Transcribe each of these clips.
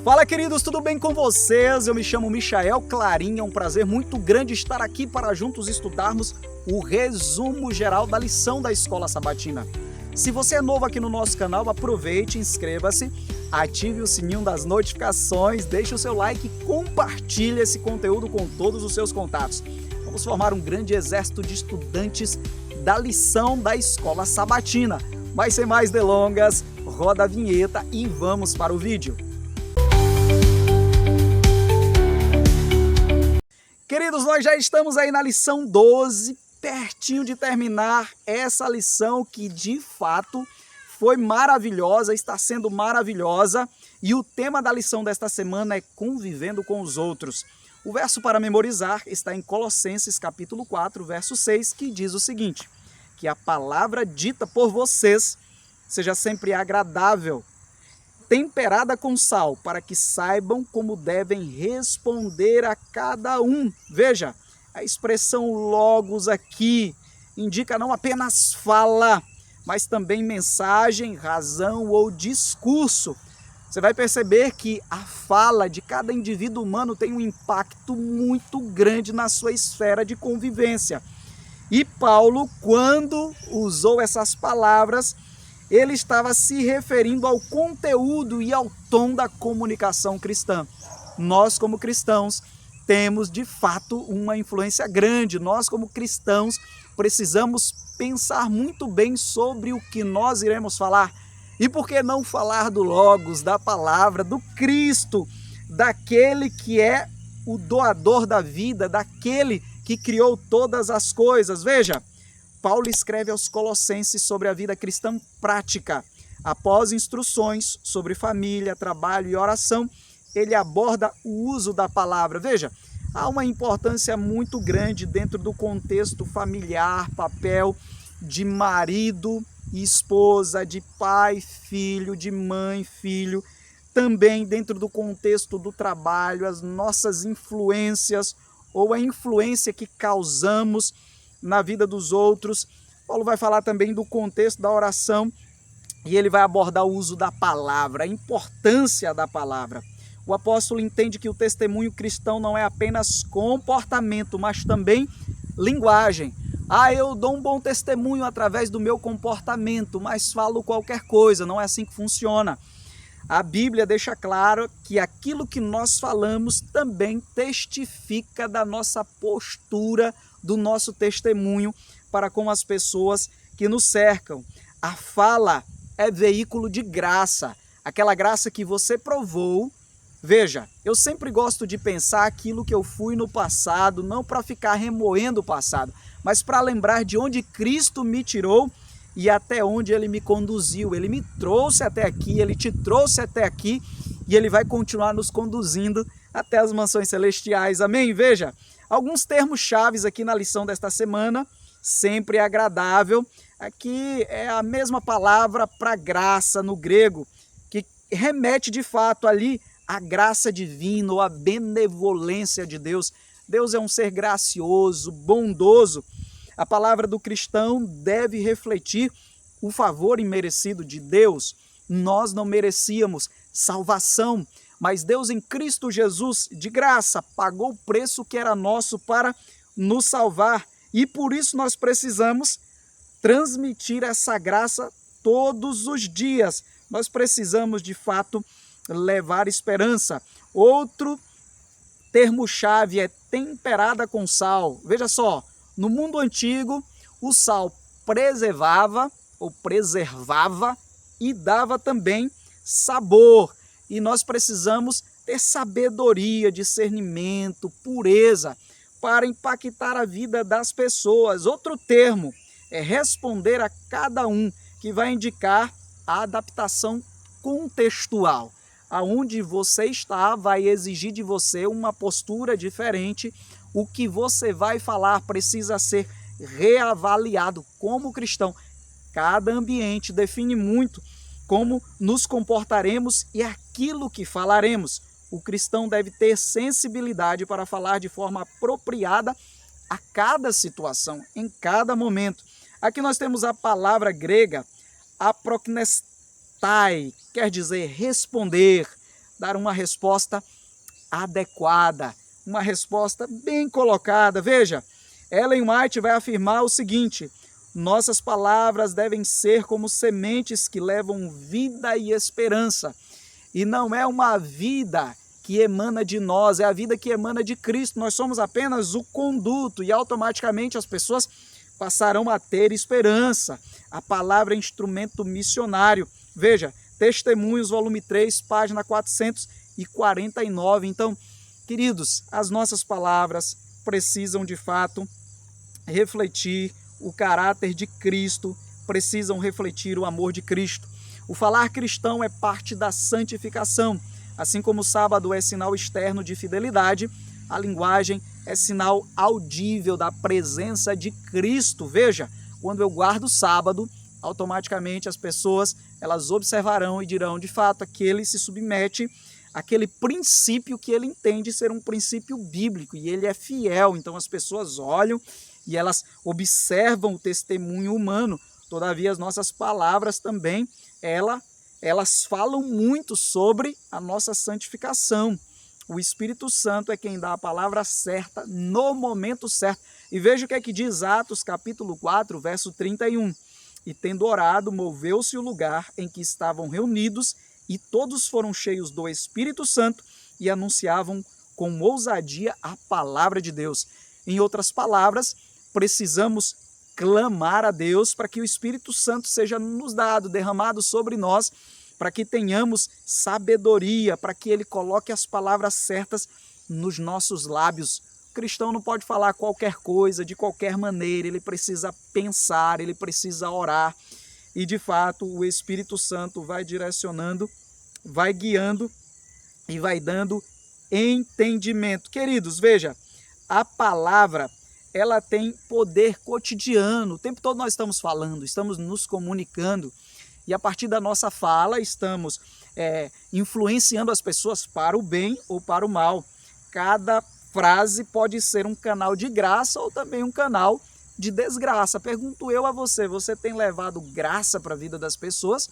Fala, queridos, tudo bem com vocês? Eu me chamo Michael Clarim, é um prazer muito grande estar aqui para juntos estudarmos o resumo geral da lição da Escola Sabatina. Se você é novo aqui no nosso canal, aproveite, inscreva-se, ative o sininho das notificações, deixe o seu like e compartilhe esse conteúdo com todos os seus contatos. Vamos formar um grande exército de estudantes da lição da Escola Sabatina. Mas sem mais delongas, roda a vinheta e vamos para o vídeo. Queridos, nós já estamos aí na lição 12, pertinho de terminar essa lição que de fato foi maravilhosa, está sendo maravilhosa, e o tema da lição desta semana é convivendo com os outros. O verso para memorizar está em Colossenses capítulo 4, verso 6, que diz o seguinte: que a palavra dita por vocês seja sempre agradável, temperada com sal, para que saibam como devem responder a cada um. Veja, a expressão logos aqui indica não apenas fala, mas também mensagem, razão ou discurso. Você vai perceber que a fala de cada indivíduo humano tem um impacto muito grande na sua esfera de convivência. E Paulo, quando usou essas palavras, ele estava se referindo ao conteúdo e ao tom da comunicação cristã. Nós, como cristãos, temos de fato uma influência grande. Nós, como cristãos, precisamos pensar muito bem sobre o que nós iremos falar. E por que não falar do Logos, da palavra, do Cristo, daquele que é o doador da vida, daquele que criou todas as coisas? Veja, Paulo escreve aos Colossenses sobre a vida cristã prática. Após instruções sobre família, trabalho e oração, ele aborda o uso da palavra. Veja, há uma importância muito grande dentro do contexto familiar, papel de marido e esposa, de pai, filho, de mãe, filho. Também dentro do contexto do trabalho, as nossas influências ou a influência que causamos na vida dos outros. Paulo vai falar também do contexto da oração e ele vai abordar o uso da palavra, a importância da palavra. O apóstolo entende que o testemunho cristão não é apenas comportamento, mas também linguagem. Eu dou um bom testemunho através do meu comportamento, mas falo qualquer coisa. Não é assim que funciona. A Bíblia deixa claro que aquilo que nós falamos também testifica da nossa postura, do nosso testemunho para com as pessoas que nos cercam. A fala é veículo de graça, aquela graça que você provou. Veja, eu sempre gosto de pensar aquilo que eu fui no passado, não para ficar remoendo o passado, mas para lembrar de onde Cristo me tirou e até onde Ele me conduziu. Ele me trouxe até aqui, Ele te trouxe até aqui e Ele vai continuar nos conduzindo até as mansões celestiais. Amém? Veja, alguns termos chaves aqui na lição desta semana. Sempre agradável. Aqui é a mesma palavra para graça no grego, que remete de fato ali à graça divina ou à benevolência de Deus. Deus é um ser gracioso, bondoso. A palavra do cristão deve refletir o favor imerecido de Deus. Nós não merecíamos salvação, mas Deus em Cristo Jesus, de graça, pagou o preço que era nosso para nos salvar. E por isso nós precisamos transmitir essa graça todos os dias. Nós precisamos, de fato, levar esperança. Outro termo-chave é temperada com sal. Veja só, no mundo antigo, o sal preservava e dava também sabor. E nós precisamos ter sabedoria, discernimento, pureza para impactar a vida das pessoas. Outro termo é responder a cada um, que vai indicar a adaptação contextual. Aonde você está vai exigir de você uma postura diferente. O que você vai falar precisa ser reavaliado como cristão. Cada ambiente define muito como nos comportaremos e aquilo que falaremos. O cristão deve ter sensibilidade para falar de forma apropriada a cada situação, em cada momento. Aqui nós temos a palavra grega aproknestai, quer dizer responder, dar uma resposta adequada, uma resposta bem colocada. Veja, Ellen White vai afirmar o seguinte: nossas palavras devem ser como sementes que levam vida e esperança. E não é uma vida que emana de nós, é a vida que emana de Cristo. Nós somos apenas o conduto e automaticamente as pessoas passarão a ter esperança. A palavra é instrumento missionário. Veja, Testemunhos, volume 3, página 449. Então, queridos, as nossas palavras precisam de fato refletir o caráter de Cristo, precisam refletir o amor de Cristo. O falar cristão é parte da santificação. Assim como o sábado é sinal externo de fidelidade, a linguagem é sinal audível da presença de Cristo. Veja, quando eu guardo o sábado, automaticamente as pessoas elas observarão e dirão, de fato, aquele se submete àquele princípio que ele entende ser um princípio bíblico e ele é fiel. Então as pessoas olham e elas observam o testemunho humano. Todavia as nossas palavras também, elas falam muito sobre a nossa santificação. O Espírito Santo é quem dá a palavra certa no momento certo. E veja o que é que diz Atos capítulo 4, verso 31. E tendo orado, moveu-se o lugar em que estavam reunidos e todos foram cheios do Espírito Santo e anunciavam com ousadia a palavra de Deus. Em outras palavras, precisamos clamar a Deus para que o Espírito Santo seja nos dado, derramado sobre nós, para que tenhamos sabedoria, para que Ele coloque as palavras certas nos nossos lábios. O cristão não pode falar qualquer coisa, de qualquer maneira, ele precisa pensar, ele precisa orar. E de fato o Espírito Santo vai direcionando, vai guiando e vai dando entendimento. Queridos, veja, a palavra ela tem poder cotidiano. O tempo todo nós estamos falando, estamos nos comunicando. E a partir da nossa fala estamos influenciando as pessoas para o bem ou para o mal. Cada frase pode ser um canal de graça ou também um canal de desgraça. Pergunto eu a você, você tem levado graça para a vida das pessoas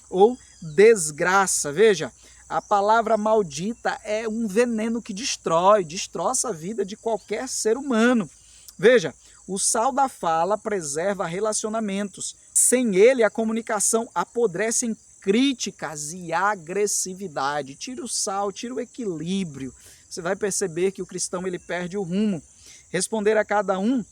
ou desgraça? Veja, a palavra maldita é um veneno que destroça a vida de qualquer ser humano. Veja, o sal da fala preserva relacionamentos. Sem ele, a comunicação apodrece em críticas e agressividade. Tira o sal, tira o equilíbrio. Você vai perceber que o cristão ele perde o rumo. Responder a cada um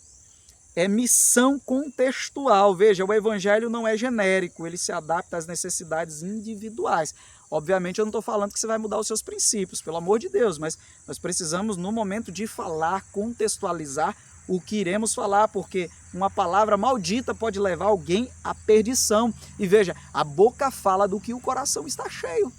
é missão contextual. Veja, o evangelho não é genérico, ele se adapta às necessidades individuais. Obviamente eu não estou falando que você vai mudar os seus princípios, pelo amor de Deus, mas nós precisamos, no momento de falar, contextualizar o que iremos falar, porque uma palavra maldita pode levar alguém à perdição. E veja, a boca fala do que o coração está cheio.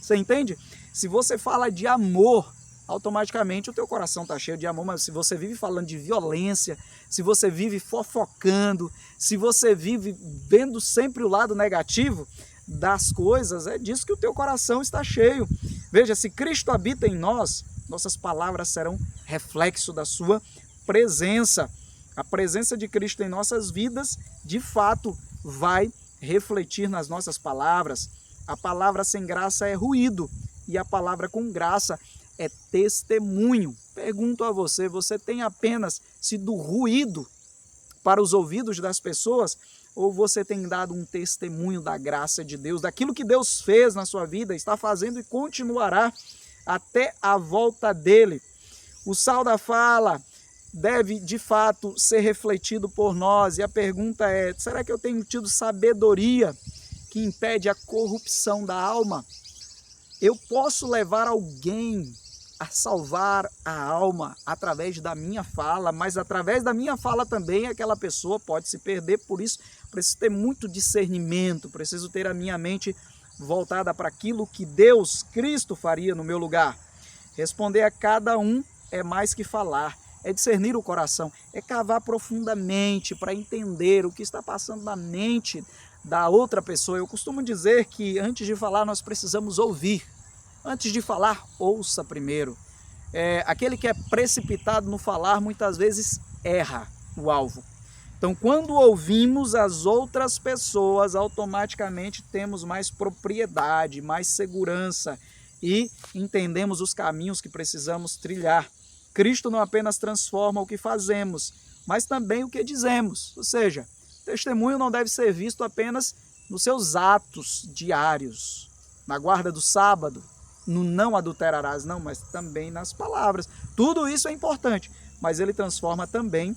Você entende? Se você fala de amor, automaticamente o teu coração está cheio de amor, mas se você vive falando de violência, se você vive fofocando, se você vive vendo sempre o lado negativo das coisas, é disso que o teu coração está cheio. Veja, se Cristo habita em nós, nossas palavras serão reflexo da sua presença. A presença de Cristo em nossas vidas, de fato, vai refletir nas nossas palavras. A palavra sem graça é ruído e a palavra com graça é testemunho. Pergunto a você, você tem apenas sido ruído para os ouvidos das pessoas ou você tem dado um testemunho da graça de Deus, daquilo que Deus fez na sua vida, está fazendo e continuará até a volta dele? O sal da fala deve, de fato, ser refletido por nós. E a pergunta é, será que eu tenho tido sabedoria que impede a corrupção da alma? Eu posso levar alguém a salvar a alma através da minha fala, mas através da minha fala também aquela pessoa pode se perder. Por isso, preciso ter muito discernimento, preciso ter a minha mente voltada para aquilo que Deus, Cristo, faria no meu lugar. Responder a cada um é mais que falar, é discernir o coração, é cavar profundamente para entender o que está passando na mente da outra pessoa. Eu costumo dizer que antes de falar nós precisamos ouvir. Antes de falar, ouça primeiro. Aquele que é precipitado no falar muitas vezes erra o alvo. Então, quando ouvimos as outras pessoas, automaticamente temos mais propriedade, mais segurança e entendemos os caminhos que precisamos trilhar. Cristo não apenas transforma o que fazemos, mas também o que dizemos. Ou seja, testemunho não deve ser visto apenas nos seus atos diários, na guarda do sábado, no não adulterarás, não, mas também nas palavras. Tudo isso é importante, mas ele transforma também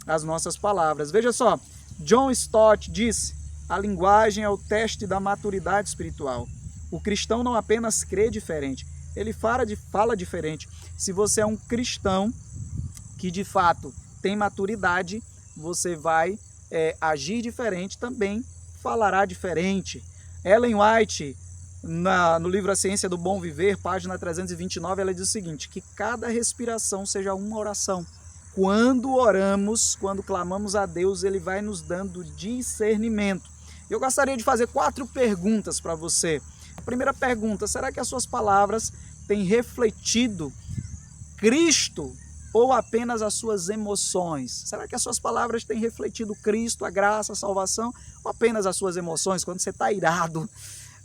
as nossas palavras. Veja só, John Stott disse: a linguagem é o teste da maturidade espiritual. O cristão não apenas crê diferente, ele fala diferente. Se você é um cristão que de fato tem maturidade, você vai agir diferente, também falará diferente. Ellen White, no livro A Ciência do Bom Viver, página 329, ela diz o seguinte: que cada respiração seja uma oração. Quando oramos, quando clamamos a Deus, Ele vai nos dando discernimento. Eu gostaria de fazer 4 perguntas para você. A primeira pergunta: será que as suas palavras têm refletido Cristo ou apenas as suas emoções? Será que as suas palavras têm refletido Cristo, a graça, a salvação, ou apenas as suas emoções? Quando você está irado,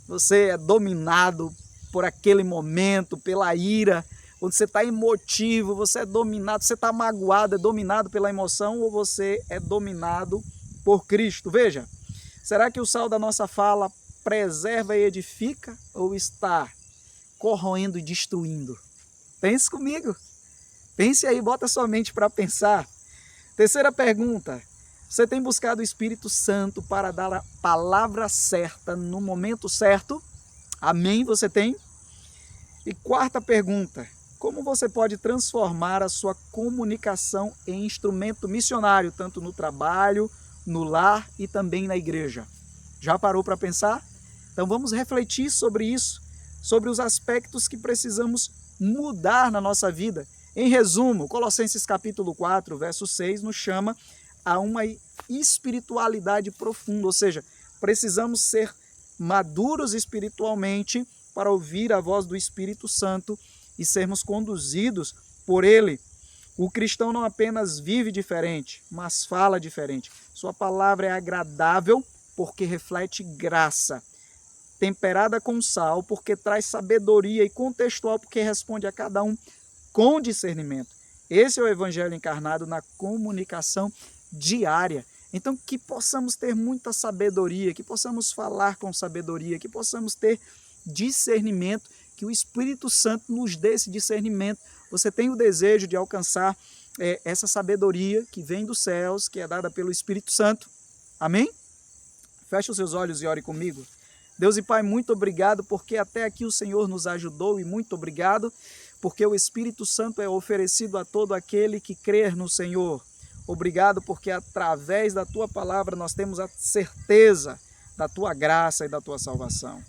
você é dominado por aquele momento, pela ira. Quando você está emotivo, você é dominado, você está magoado, é dominado pela emoção, ou você é dominado por Cristo? Veja, será que o sal da nossa fala preserva e edifica, ou está corroendo e destruindo? Pense comigo. Pense aí, bota sua mente para pensar. Terceira pergunta: você tem buscado o Espírito Santo para dar a palavra certa no momento certo? Amém? Você tem? E quarta pergunta: como você pode transformar a sua comunicação em instrumento missionário, tanto no trabalho, no lar e também na igreja? Já parou para pensar? Então vamos refletir sobre isso, sobre os aspectos que precisamos mudar na nossa vida. Em resumo, Colossenses capítulo 4, verso 6, nos chama a uma espiritualidade profunda, ou seja, precisamos ser maduros espiritualmente para ouvir a voz do Espírito Santo e sermos conduzidos por Ele. O cristão não apenas vive diferente, mas fala diferente. Sua palavra é agradável porque reflete graça, temperada com sal porque traz sabedoria e contextual porque responde a cada um com discernimento. Esse é o Evangelho encarnado na comunicação diária. Então, que possamos ter muita sabedoria, que possamos falar com sabedoria, que possamos ter discernimento, que o Espírito Santo nos dê esse discernimento. Você tem o desejo de alcançar essa sabedoria que vem dos céus, que é dada pelo Espírito Santo. Amém? Feche os seus olhos e ore comigo. Deus e Pai, muito obrigado porque até aqui o Senhor nos ajudou, e muito obrigado porque o Espírito Santo é oferecido a todo aquele que crer no Senhor. Obrigado porque através da Tua palavra nós temos a certeza da Tua graça e da Tua salvação.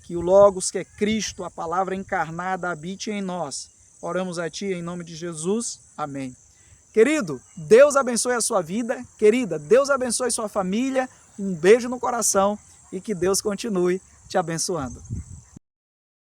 Que o Logos, que é Cristo, a palavra encarnada, habite em nós. Oramos a Ti em nome de Jesus. Amém. Querido, Deus abençoe a sua vida. Querida, Deus abençoe sua família. Um beijo no coração e que Deus continue te abençoando.